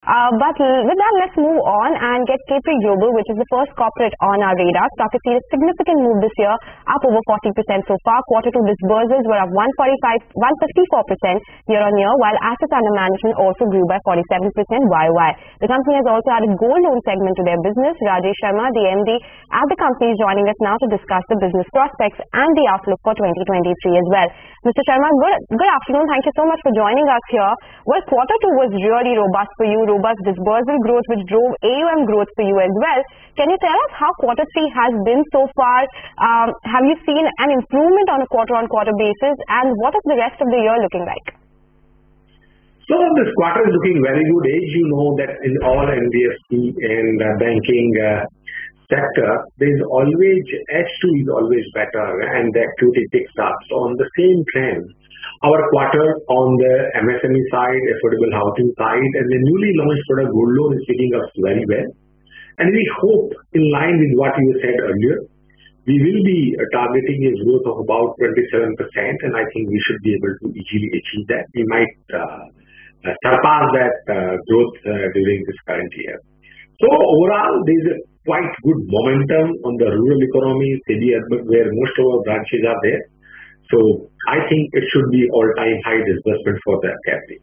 But with that, let's move on and get Capri Global, which is the first corporate on our radar. Stock has seen a significant move this year, up over 40% so far. Quarter two disbursements were up 154% year-on-year, while assets under management also grew by 47% YOY. The company has also added gold loan segment to their business. Rajesh Sharma, the MD at the company, is joining us now to discuss the business prospects and the outlook for 2023 as well. Mr. Sharma, good afternoon. Thank you so much for joining us here. Well, quarter two was really robust for you. Robust disbursal growth which drove AUM growth for you as well. Can you tell us how quarter three has been so far? Have you seen an improvement on a quarter-on-quarter basis, and what is the rest of the year looking like? So this quarter is looking very good. As you know that in all NBFC and banking sector, there is always H2 is always better and the activity picks up. So on the same trend, our quarter on the MSME side, affordable housing side, and the newly launched product gold loan is picking up very well. And we hope, in line with what you said earlier, we will be targeting a growth of about 27%, and I think we should be able to easily achieve that. We might surpass that growth during this current year. So overall, there is a quite good momentum on the rural economy, semi-urban, where most of our branches are there. So I think it should be all-time high disbursement for the Capri.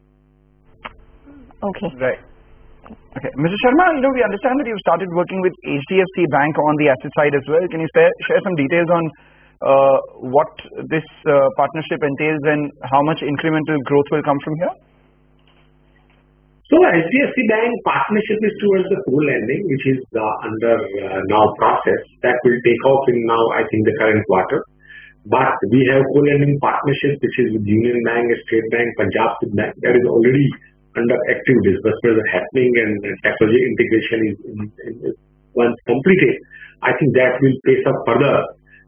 Okay. Right. Okay. Mr. Sharma, we understand that you've started working with HDFC Bank on the asset side as well. Can you share some details on what this partnership entails and how much incremental growth will come from here? So HDFC Bank partnership is towards the co-lending, which is under now process. That will take off in now, I think, the current quarter. But we have co-lending partnership, which is with Union Bank, State Bank, Punjab Bank. That is already under active disbursements happening, and technology integration is once completed. I think that will pace up further.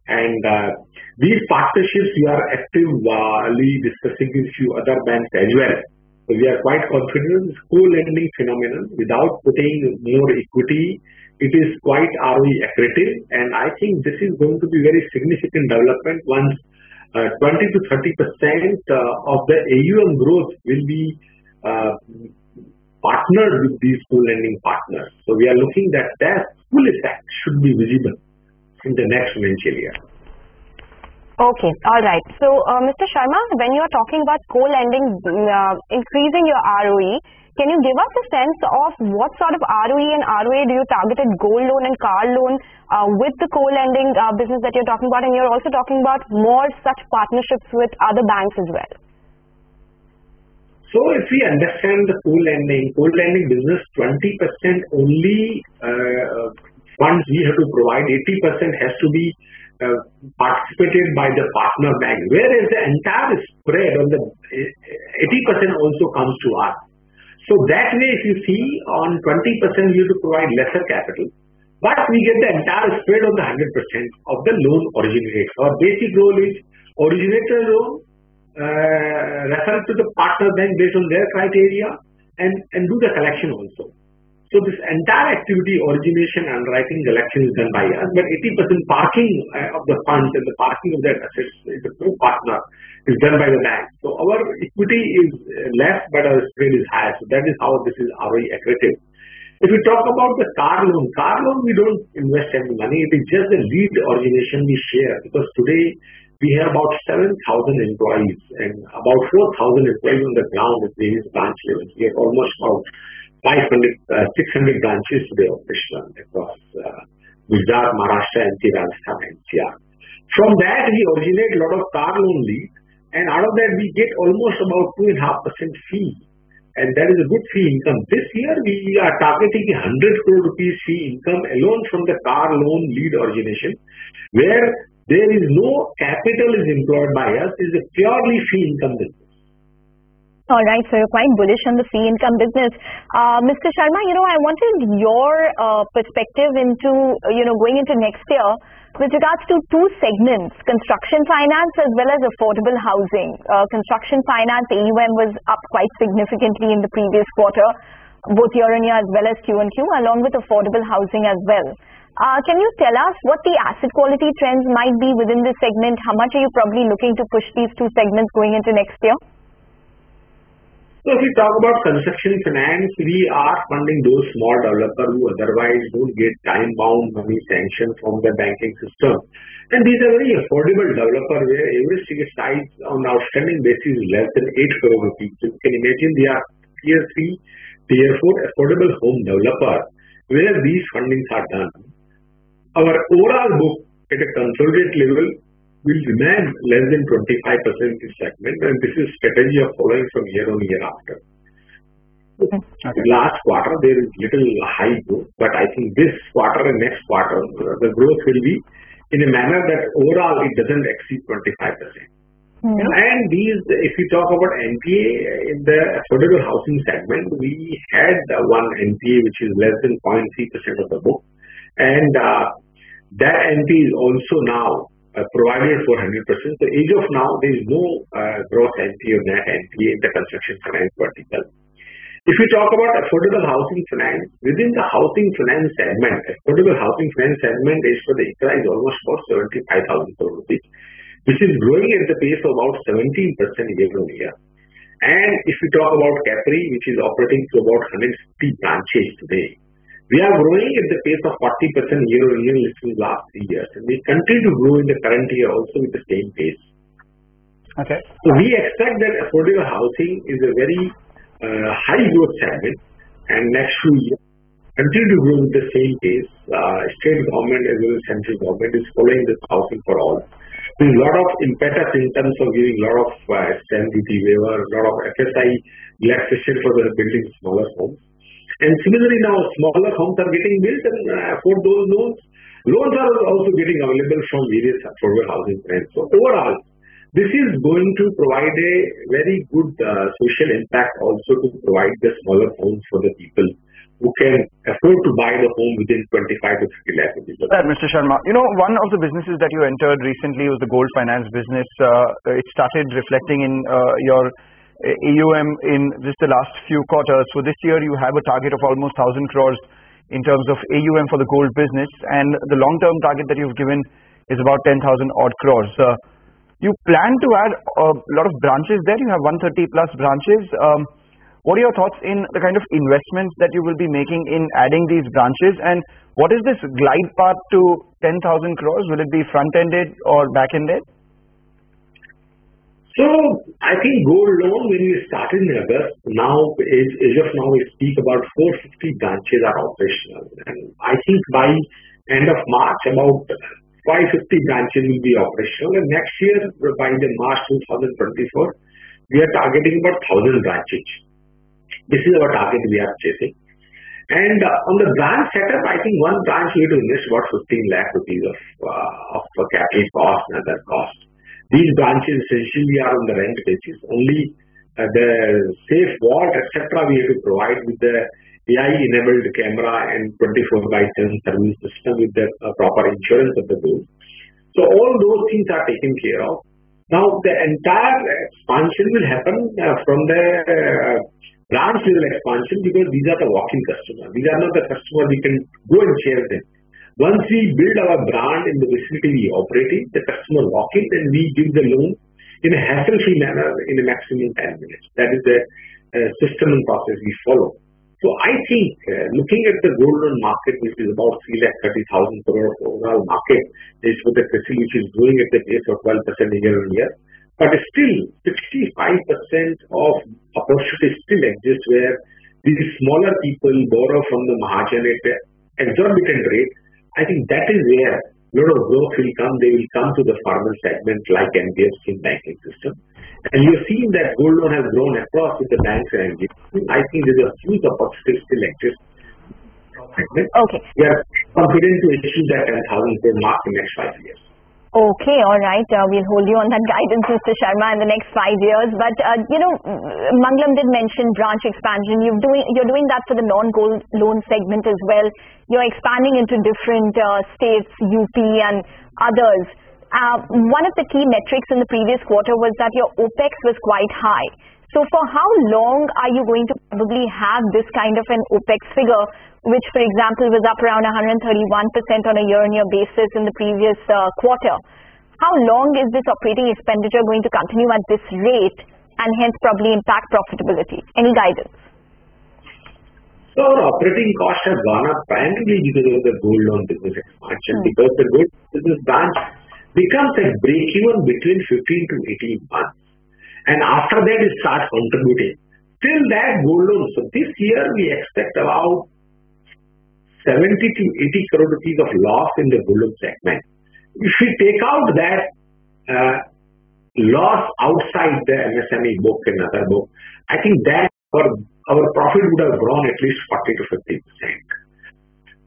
And these partnerships, we are actively discussing with few other banks as well. So we are quite confident this co-lending phenomenon, without putting more equity, it is quite ROE accretive, and I think this is going to be very significant development once 20 to 30% of the AUM growth will be partnered with these co-lending partners. So we are looking that full effect should be visible in the next financial year. Okay, all right. So, Mr. Sharma, when you are talking about co-lending, increasing your ROE, can you give us a sense of what sort of ROE and ROA do you target at gold loan and car loan with the co-lending business that you're talking about? And you're also talking about more such partnerships with other banks as well. So if we understand the co-lending business, 20% only funds we have to provide, 80% has to be participated by the partner bank, whereas the entire spread on the 80% also comes to us. So that way, if you see, on 20% we have to provide lesser capital, but we get the entire spread on the 100% of the loan originator. Our basic role is originator loan, refer to the partner bank based on their criteria, and do the collection also. So this entire activity, origination, underwriting, collection is done by us, but 80% parking of the funds and the parking of that assets is the co-partner is done by the bank. So our equity is less, but our spread is higher. So that is how this is ROE accretive. If we talk about the car loan we don't invest any money. It is just the lead origination we share, because today we have about 7,000 employees and about 4,000 employees on the ground at various branch levels. We have almost about 600 branches today operational across Gujarat, Maharashtra, MP, Rajasthan, NCR. From that, we originate a lot of car loan leads, and out of that, we get almost about 2.5% fee, and that is a good fee income. This year, we are targeting 100 crore rupees fee income alone from the car loan lead origination, where there is no capital is employed by us. It is a purely fee income business. All right, so you're quite bullish on the fee income business. Mr. Sharma, I wanted your perspective into, going into next year with regards to two segments, construction finance as well as affordable housing. Construction finance AUM was up quite significantly in the previous quarter, both year-on-year as well as Q-on-Q, along with affordable housing as well. Can you tell us what the asset quality trends might be within this segment? How much are you probably looking to push these two segments going into next year? So if we talk about construction finance, we are funding those small developers who otherwise don't get time-bound money sanctioned from the banking system. And these are very affordable developers where average ticket size on outstanding basis is less than 8 crore rupees. So you can imagine they are tier 3, tier 4 affordable home developers where these fundings are done. Our overall book at a consolidated level will remain less than 25% in this segment, and this is strategy of following from year on year after. Okay. Last quarter there is little high growth, but I think this quarter and next quarter the growth will be in a manner that overall it doesn't exceed 25%. And these, if you talk about NPA in the affordable housing segment, we had one NPA which is less than 0.3% of the book, and that NPA is also now provided for 100%. So as of now, there is no gross NPA or net NPA in the construction finance vertical. If we talk about affordable housing finance, within the housing finance segment, affordable housing finance segment is for the ICRA is almost about 75,000 crore rupees, which is growing at the pace of about 17% year on year. And if we talk about Capri, which is operating to about 150 branches today, we are growing at the pace of 40% year on year in the last 3 years, and we continue to grow in the current year also with the same pace. Okay. So we expect that affordable housing is a very high growth segment, and next few years continue to grow with the same pace. State government as well as central government is following this housing for all. There is a lot of impetus in terms of giving a lot of stamp duty waiver, a lot of FSI relaxation for the building smaller homes. And similarly now smaller homes are getting built, and for those loans are also getting available from various affordable housing plans. So overall, this is going to provide a very good social impact also to provide the smaller homes for the people who can afford to buy the home within 25 to 30 lakh rupees. Mr. Sharma, you know, one of the businesses that you entered recently was the gold finance business. It started reflecting in your AUM in just the last few quarters. So this year you have a target of almost 1,000 crores in terms of AUM for the gold business, and the long-term target that you've given is about 10,000 odd crores. You plan to add a lot of branches there. You have 130 plus branches. What are your thoughts in the kind of investments that you will be making in adding these branches, and what is this glide path to 10,000 crores? Will it be front-ended or back-ended? So I think gold loan, when we started in August, now as of now we speak about 450 branches are operational, and I think by end of March about 550 branches will be operational, and next year by the March 2024 we are targeting about 1,000 branches. This is our target we are chasing. And on the branch setup, I think one branch we have to invest about 15 lakh rupees of capital cost and other costs. These branches essentially are on the rent basis. Only the safe vault, etc. we have to provide with the AI-enabled camera and 24/7 service system with the proper insurance of the gold. So all those things are taken care of. Now the entire expansion will happen from the branch level expansion, because these are the walk-in customers. These are not the customers we can go and share them. Once we build our brand in the vicinity we operate in, the customer walk in and we give the loan in a hassle-free manner in a maximum 10 minutes. That is the system and process we follow. So I think looking at the gold loan market, which is about 330,000 crore overall market, is with the facility which is growing at the pace of 12% year on year. But still, 65% of opportunity still exists where these smaller people borrow from the Mahajan at an exorbitant rate. I think that is where a lot of growth will come. They will come to the formal segment like NBFC banking system. And you have seen that gold loan has grown across with the banks and NBFC. I think there is a huge opportunity still exists. Okay. We are confident to achieve that 10,000 crore mark in the next 5 years. Okay, all right. We'll hold you on that guidance, Mr. Sharma, in the next 5 years. But, Mangalam did mention branch expansion. You're doing that for the non-gold loan segment as well. You're expanding into different states, UP and others. One of the key metrics in the previous quarter was that your OPEX was quite high. So for how long are you going to probably have this kind of an OPEX figure, which, for example, was up around 131% on a year-on-year basis in the previous quarter? How long is this operating expenditure going to continue at this rate? and hence probably impact profitability? Any guidance? So our operating costs have gone up primarily because of the gold loan business expansion, because the gold business branch becomes a break-even between 15 to 18 months. And after that, it starts contributing. Till that gold loan, so this year we expect about 70 to 80 crore rupees of loss in the gold loan segment. If we take out that loss outside the MSME book and other book, I think that our profit would have grown at least 40 to 50%.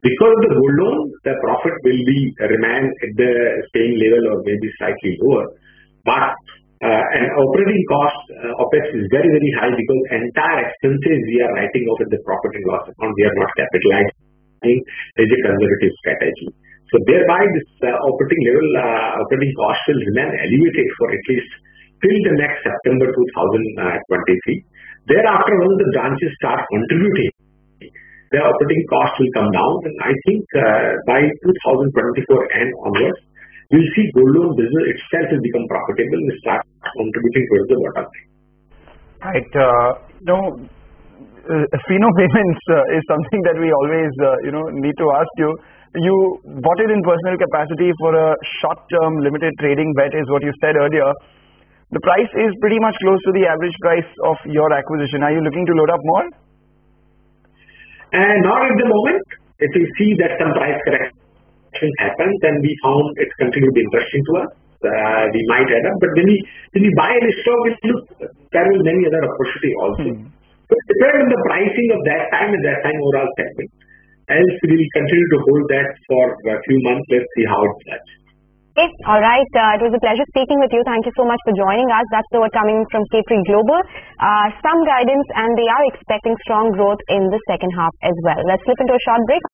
Because of the gold loan, the profit will remain at the same level or maybe slightly lower. But an operating cost, OPEX is very, very high because entire expenses we are writing off in the profit and loss account. We are not capitalizing as a conservative strategy. So thereby this operating cost will remain elevated for at least till the next September 2023. Thereafter, once the branches start contributing, the operating cost will come down, and I think by 2024 and onwards, we'll see gold loan business itself will become profitable and start contributing towards the bottom line. Right. Fino payments is something that we always need to ask you. You bought it in personal capacity for a short-term limited trading bet, is what you said earlier. The price is pretty much close to the average price of your acquisition. Are you looking to load up more? Not at the moment. If we see that some price correction happens and we found it continued interesting to us, we might add up. But when we buy any stock, we look, there will be many other opportunities also. So it depends on the pricing of that time and that time overall segment. Else we will continue to hold that for a few months. Let's see how it does. Okay, all right. It was a pleasure speaking with you. Thank you so much for joining us. That's the word coming from Capri Global. Some guidance, and they are expecting strong growth in the second half as well. Let's slip into a short break.